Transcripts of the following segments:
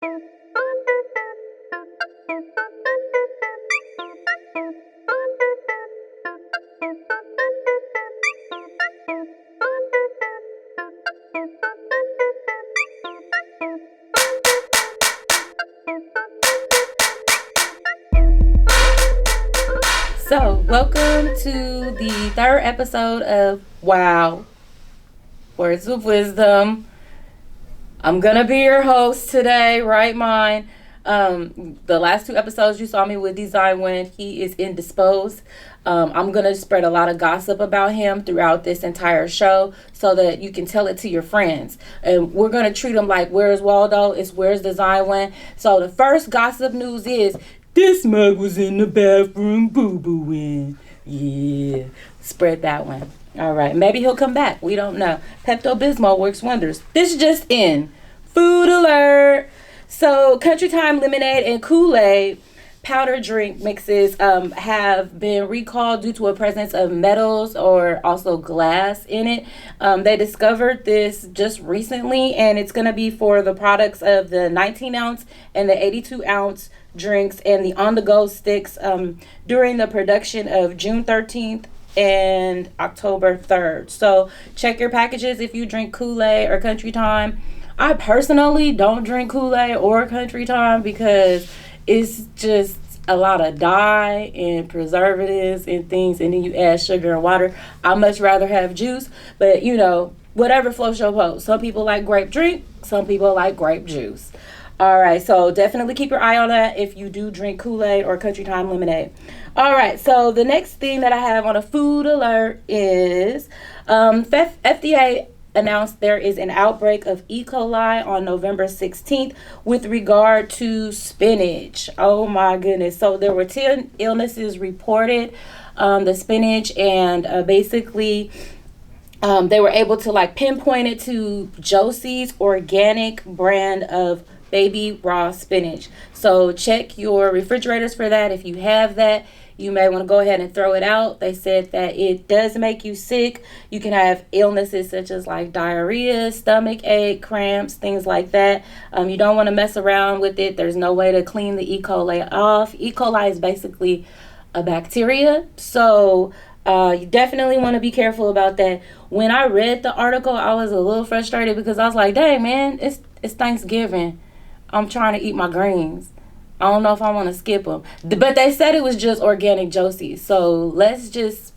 So, welcome to the third episode of Wow, Words of Wisdom. I'm gonna be your host today, right, mine. The last two episodes you saw me with Design when he is indisposed. I'm gonna spread a lot of gossip about him throughout this entire show so that you can tell it to your friends. And we're gonna treat him like Where's Waldo? It's Where's Design when. So the first gossip news is this mug was in the bathroom boo-booing. Yeah, spread that one. All right, maybe he'll come back. We don't know. Pepto-Bismol works wonders. This just in. Food alert. So, Country Time lemonade and Kool-Aid powder drink mixes have been recalled due to a presence of metals or also glass in it. They discovered this just recently, and it's going to be for the products of the 19-ounce and the 82-ounce drinks and the on-the-go sticks during the production of June 13th and October 3rd. So check your packages if you drink Kool-Aid or Country Time. I personally don't drink Kool-Aid or Country Time because it's just a lot of dye and preservatives and things, and then you add sugar and water. I much rather have juice, but you know, whatever floats your boat. Some people like grape drink, some people like grape juice. All right, so definitely keep your eye on that if you do drink Kool-Aid or Country Time lemonade. All right, so the next thing that I have on a food alert is FDA announced there is an outbreak of ecoli on November 16th with regard to spinach. Oh my goodness. So there were 10 illnesses reported, the spinach, and basically they were able to like pinpoint it to Josie's organic brand of baby raw spinach. So check your refrigerators for that. If you have that, you may want to go ahead and throw it out. They said that it does make you sick. You can have illnesses such as like diarrhea, stomach ache, cramps, things like that. You don't want to mess around with it. There's no way to clean the E. coli off. E. coli is basically a bacteria. So you definitely want to be careful about that. When I read the article, I was a little frustrated because I was like, dang, man, it's Thanksgiving. I'm trying to eat my greens. I don't know if I want to skip them. But they said it was just organic Josie. So let's just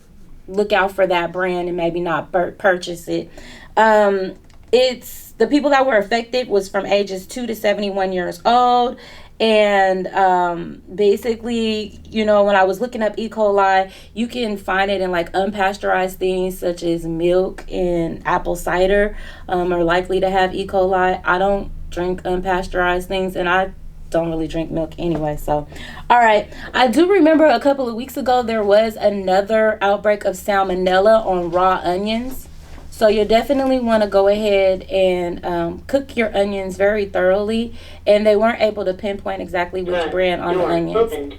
look out for that brand and maybe not purchase it. It's the people that were affected was from ages 2 to 71 years old. And basically, you know, when I was looking up E. coli, you can find it in like unpasteurized things such as milk and apple cider are likely to have E. coli. I don't drink unpasteurized things, and I don't really drink milk anyway. So all right, I do remember a couple of weeks ago there was another outbreak of salmonella on raw onions. So you definitely want to go ahead and cook your onions very thoroughly, and they weren't able to pinpoint exactly which brand on the onions. Opened.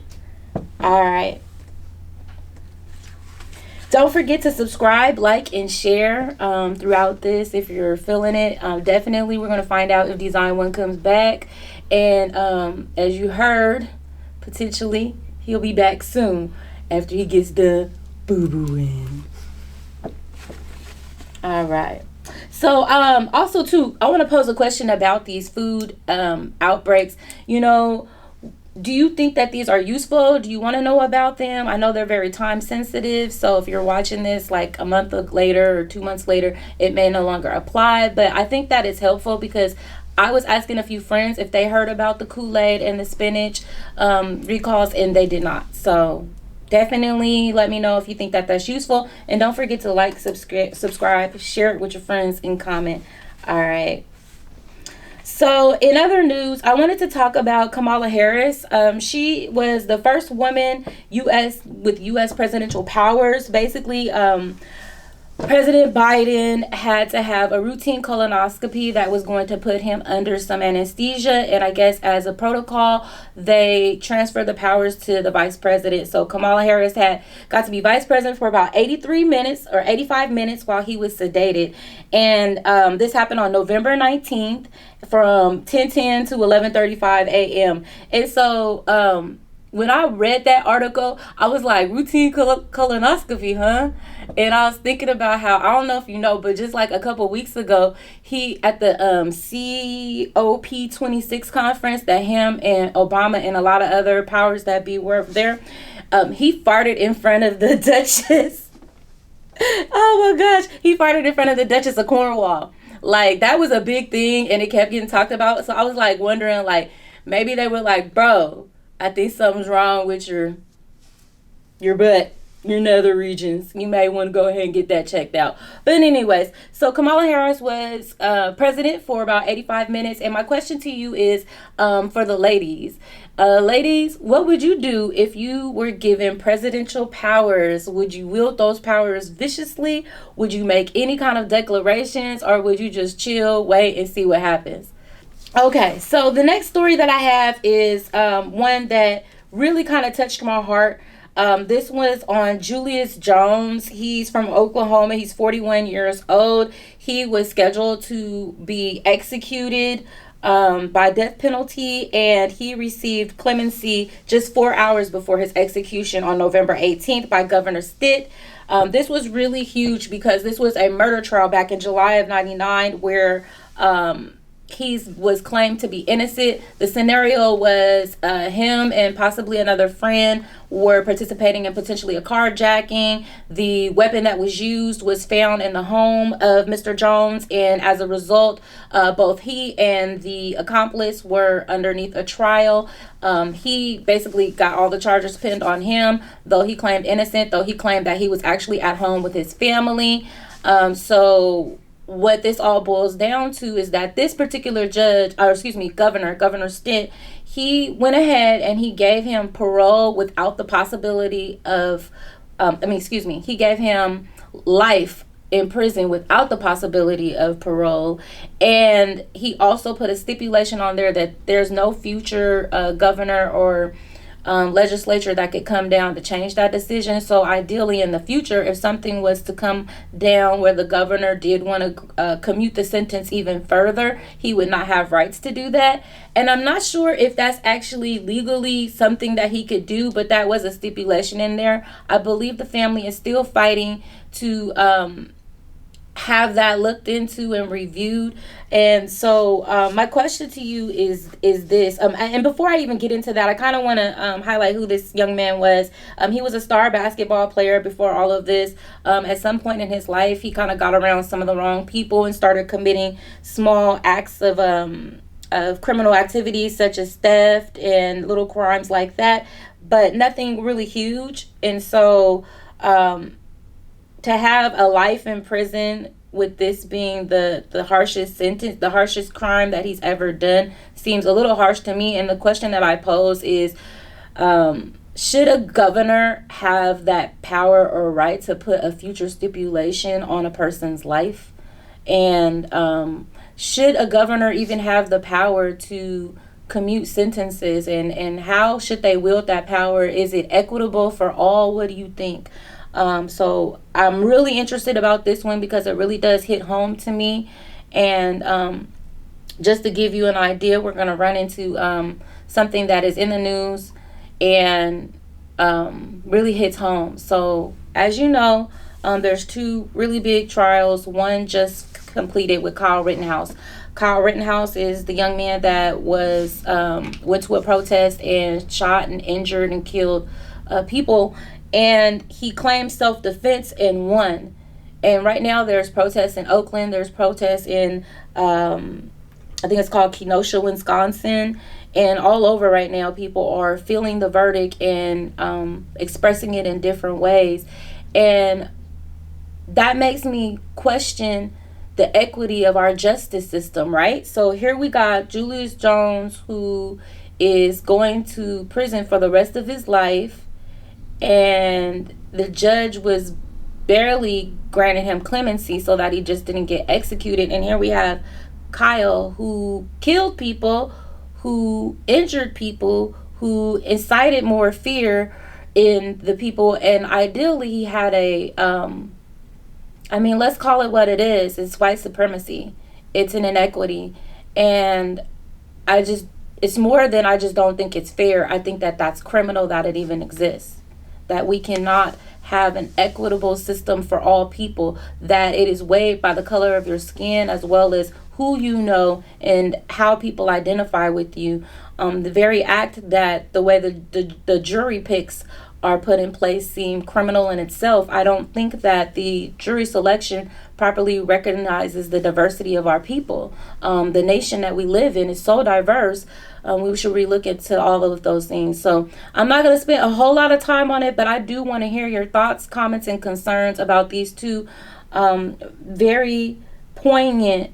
All right, don't forget to subscribe, like, and share throughout this if you're feeling it. Definitely we're going to find out if Design One comes back. And as you heard, potentially he'll be back soon after he gets done boo-booing. All right. So also too, I want to pose a question about these food outbreaks. You know, do you think that these are useful? Do you want to know about them? I know they're very time sensitive. So if you're watching this like a month later or 2 months later, it may no longer apply. But I think that is helpful because I was asking a few friends if they heard about the Kool-Aid and the spinach recalls, and they did not. So definitely let me know if you think that that's useful. And don't forget to like, subscribe, share it with your friends, and comment. All right. So in other news, I wanted to talk about Kamala Harris. She was the first woman with U.S. presidential powers. Basically, President Biden had to have a routine colonoscopy that was going to put him under some anesthesia. And I guess as a protocol, they transferred the powers to the vice president. So Kamala Harris had got to be vice president for about 83 minutes or 85 minutes while he was sedated. And this happened on November 19th from 10:10 to 11:35 a.m. And so when I read that article, I was like, routine colonoscopy, huh? And I was thinking about how, I don't know if you know, but just like a couple weeks ago, he at the COP26 conference that him and Obama and a lot of other powers that be were there, he farted in front of the Duchess. Oh my gosh, he farted in front of the Duchess of Cornwall. Like, that was a big thing, and it kept getting talked about. So I was like wondering, like, maybe they were like, bro, I think something's wrong with your butt, your nether regions. You may want to go ahead and get that checked out. But anyways, so Kamala Harris was president for about 85 minutes. And my question to you is for the ladies. Ladies, what would you do if you were given presidential powers? Would you wield those powers viciously? Would you make any kind of declarations? Or would you just chill, wait, and see what happens? Okay, so the next story that I have is one that really kind of touched my heart. This was on Julius Jones. He's from Oklahoma. He's 41 years old. He was scheduled to be executed by death penalty, and he received clemency just 4 hours before his execution on November 18th by Governor Stitt. This was really huge because this was a murder trial back in July of 99 where he was claimed to be innocent. The scenario was him and possibly another friend were participating in potentially a carjacking. The weapon that was used was found in the home of Mr. Jones, and as a result, both he and the accomplice were underneath a trial. He basically got all the charges pinned on him, though he claimed innocent, though he claimed that he was actually at home with his family. So what this all boils down to is that this particular Governor Stitt, he went ahead and he gave him parole without the possibility of, he gave him life in prison without the possibility of parole. And he also put a stipulation on there that there's no future governor or legislature that could come down to change that decision. So ideally in the future, if something was to come down where the governor did want to commute the sentence even further, he would not have rights to do that. And I'm not sure if that's actually legally something that he could do, but that was a stipulation in there. I believe the family is still fighting to have that looked into and reviewed. And so my question to you is this, and before I even get into that, I kind of want to highlight who this young man was. He was a star basketball player before all of this. At some point in his life, he kind of got around some of the wrong people and started committing small acts of criminal activities such as theft and little crimes like that, but nothing really huge. And so to have a life in prison, with this being the harshest sentence, the harshest crime that he's ever done, seems a little harsh to me. And the question that I pose is, should a governor have that power or right to put a future stipulation on a person's life? And should a governor even have the power to commute sentences? And how should they wield that power? Is it equitable for all? What do you think? So I'm really interested about this one because it really does hit home to me. And just to give you an idea, we're going to run into something that is in the news and really hits home. So as you know, there's two really big trials. One just completed with Kyle Rittenhouse. Kyle Rittenhouse is the young man that was went to a protest and shot and injured and killed people. And he claimed self-defense and won. And right now there's protests in Oakland. There's protests in, I think it's called Kenosha, Wisconsin. And all over right now, people are feeling the verdict and expressing it in different ways. And that makes me question the equity of our justice system, right? So here we got Julius Jones, who is going to prison for the rest of his life. And the judge was barely granted him clemency so that he just didn't get executed. And here we have Kyle, who killed people, who injured people, who incited more fear in the people. And ideally, he had a, let's call it what it is. It's white supremacy. It's an inequity. And it's more than I just don't think it's fair. I think that that's criminal that it even exists. That we cannot have an equitable system for all people, that it is weighed by the color of your skin as well as who you know and how people identify with you. The very act that the way the jury picks are put in place seem criminal in itself. I don't think that the jury selection properly recognizes the diversity of our people. The nation that we live in is so diverse. We should relook into all of those things. So I'm not going to spend a whole lot of time on it, but I do want to hear your thoughts, comments, and concerns about these two very poignant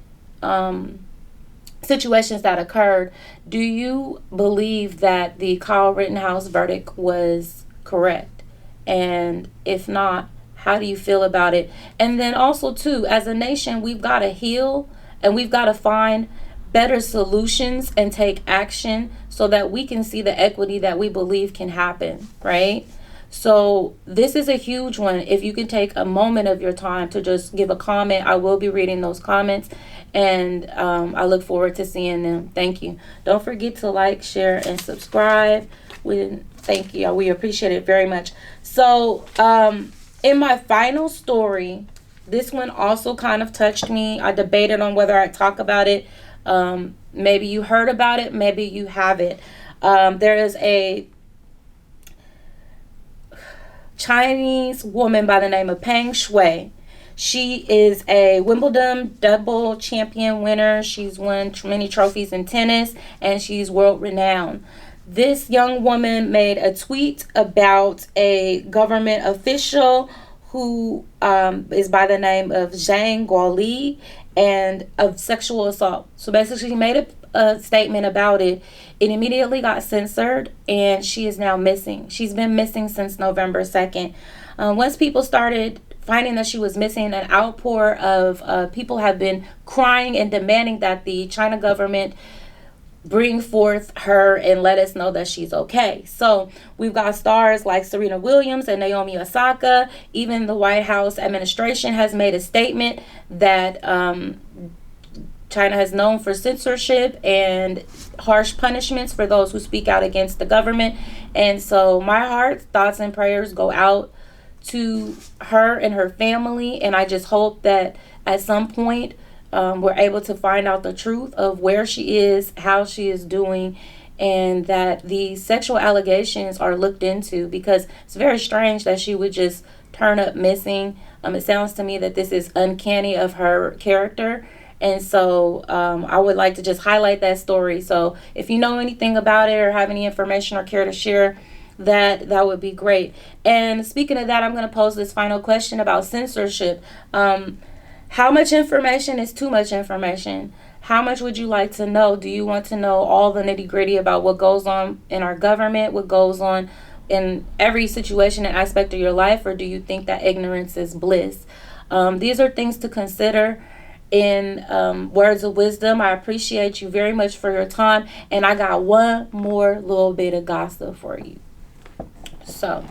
situations that occurred. Do you believe that the Kyle Rittenhouse verdict was correct? And if not, how do you feel about it? And then also too, as a nation, we've got to heal and we've got to find better solutions and take action so that we can see the equity that we believe can happen, right? So this is a huge one. If you can take a moment of your time to just give a comment, I will be reading those comments, and I look forward to seeing them. Thank you. Don't forget to like, share, and subscribe. Thank you. We appreciate it very much. So in my final story, this one also kind of touched me. I debated on whether I'd talk about it. Maybe you heard about it, maybe you haven't. There is a Chinese woman by the name of Peng Shuai. She is a Wimbledon double champion winner. She's won many trophies in tennis, and she's world renowned. This young woman made a tweet about a government official who is by the name of Zhang Guoli, and of sexual assault. So basically she made a statement about it. It immediately got censored, and she is now missing. She's been missing since November 2nd. Once people started finding that she was missing, an outpour of people have been crying and demanding that the China government bring forth her and let us know that she's okay. So we've got stars like Serena Williams and Naomi Osaka. Even the White House administration has made a statement that China has known for censorship and harsh punishments for those who speak out against the government. And so my heart, thoughts, and prayers go out to her and her family. And I just hope that at some point we're able to find out the truth of where she is, how she is doing, and that the sexual allegations are looked into, because it's very strange that she would just turn up missing. It sounds to me that this is uncanny of her character. And so I would like to just highlight that story. So if you know anything about it or have any information or care to share, that would be great. And speaking of that, I'm going to pose this final question about censorship. How much information is too much information? How much would you like to know? Do you want to know all the nitty-gritty about what goes on in our government, what goes on in every situation and aspect of your life, or do you think that ignorance is bliss? These are things to consider in words of wisdom. I appreciate you very much for your time, and I got one more little bit of gossip for you. So,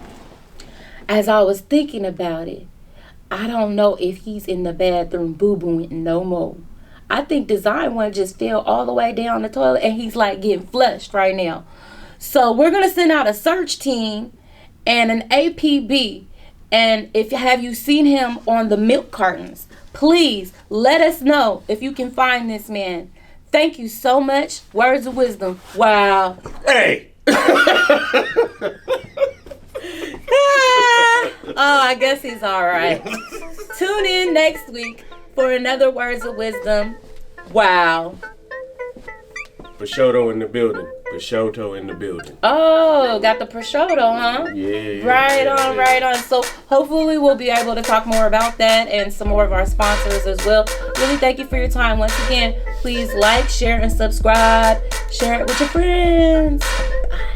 as I was thinking about it, I don't know if he's in the bathroom boo-booing no more. I think Design One just fell all the way down the toilet, and he's like getting flushed right now. So we're going to send out a search team and an APB. And have you seen him on the milk cartons? Please let us know if you can find this man. Thank you so much. Words of wisdom. Wow. Hey. Oh, I guess he's all right. Tune in next week for another Words of Wisdom. Wow. Prosciutto in the building. Prosciutto in the building. Oh, got the prosciutto, huh? Yeah. Right on, right on. So hopefully we'll be able to talk more about that and some more of our sponsors as well. Really thank you for your time. Once again, please like, share, and subscribe. Share it with your friends. Bye.